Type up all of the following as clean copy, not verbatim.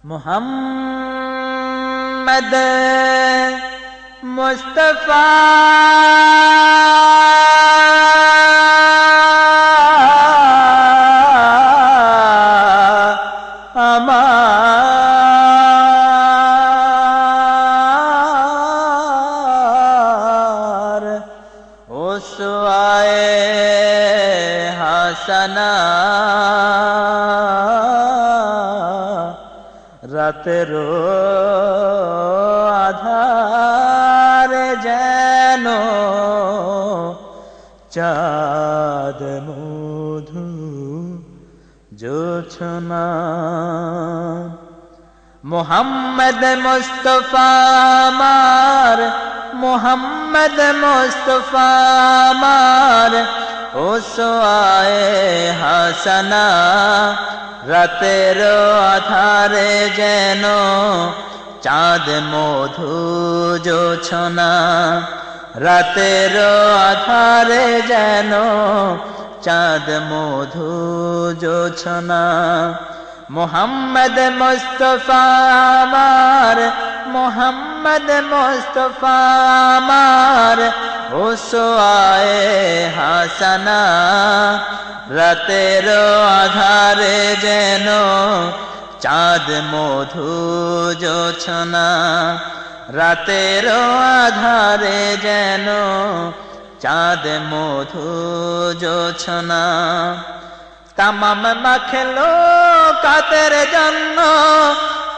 মুহাম্মদ মুস্তাফা আমার উসওয়ায়ে হাসানা রাতের আধারে যেন চাঁদ মধু জোছনা মুহাম্মদ মুস্তাফা আমার মুহাম্মদ মুস্তাফা আমার উসওয়ায়ে হাসানা রাতের আধারে যেন চাঁদ মধু জোছনা রাতের আধারে যেন চাঁদ মধু জোছনা মুহাম্মদ মুস্তাফা আমার মুহাম্মদ মুস্তাফা আমার উসওয়ায়ে হাসানা রাতের আধারে যেন চাঁদ মধু জোছনা রাতের আধারে যেন চাঁদ মধু জোছনা তামাম মাখলো কাতের জন্য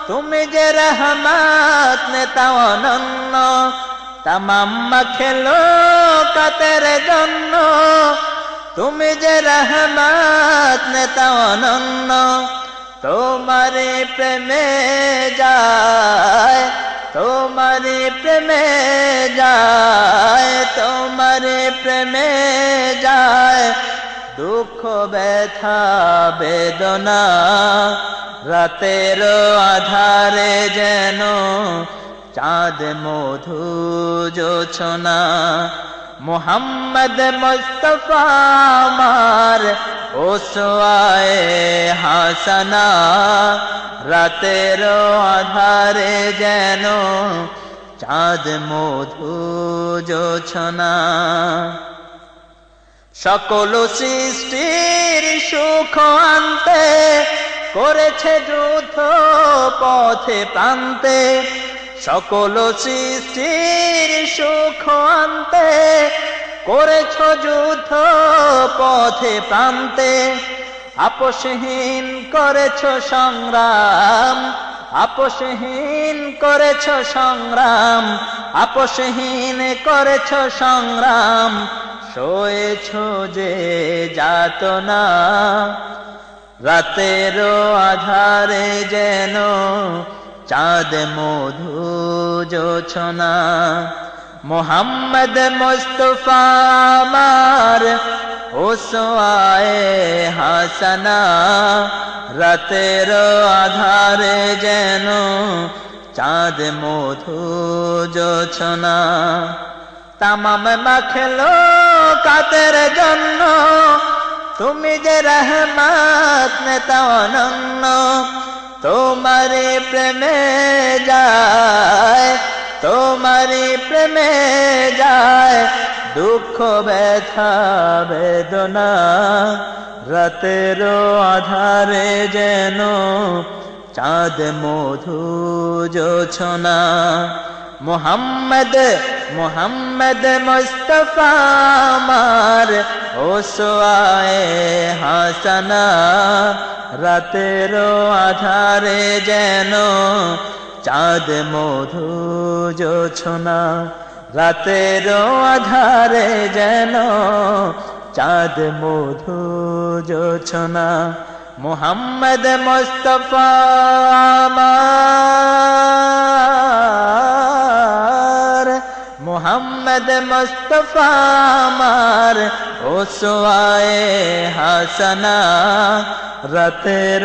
তুমি যে রহমত নেতা অনন্য তামাম মাখলো কাতের জন্য তুমি যে রহমত নেতা অনন্য তোমারে প্রেমে যায় তোমারে প্রেমে যায় তোমারে প্রেমে যায় দুঃখ ব্যথা বেদনা রাতের আধারে যেন চাঁদ মধু জোছনা মুহাম্মদ মুস্তাফা আমার উসওয়ায়ে হাসানা রাতের আধারে যেন চাঁদ মধু জোছনা সকল সৃষ্টির সুখ আনতে করেছে যুদ্ধ পথে প্রান্তে সকল সৃষ্টির সুখ আনতে করেছ যুদ্ধ পথে প্রান্তে আপোষহীন করেছ সংগ্রাম আপোষহীন করেছ সংগ্রাম আপোষহীন করেছ সংগ্রাম সয়েছ যে যাতনা রাতের আধারে যেন চাঁদ মধু জোছনা মুহাম্মদ মুস্তাফা আমার উসওয়ায়ে হাসানা রাতের আধারে যেন চাঁদ মধু জোছনা তামাম মাখলো কাতের জন্য তুমি যে রহমত নেতা অনন্য তোমারে প্রেমে যায় তোমারে প্রেমে যায় দুঃখ ব্যথা বেদনা রাতের আধারে যেন চাঁদ মধু জোছনা মুহাম্মদ মুহাম্মদ মুস্তাফা আমার উসওয়ায়ে হাসানা রাতের আধারে যেন চাঁদ মধু জোছনা রাতের আধারে যেন চাঁদ মধু জোছনা মুহাম্মদ মুস্তাফা আমার মুহাম্মদ মুস্তাফা আমার উসওয়ায়ে হাসানা রাতের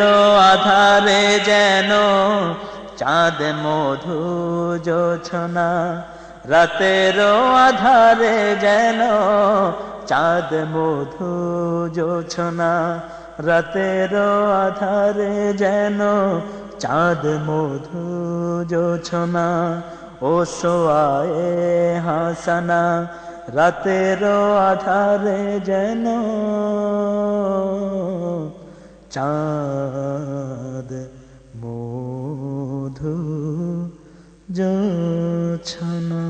আধারে যেন চাঁদ মধু জোছনা রাতের আধারে যেন চাঁদ মধু জোছনা রাতের আধারে যেন চাঁদ মধু জোছনা ও সোয়ায়ে হাসানা রাতের আধারে যেন চাঁদ মধু জোছনা।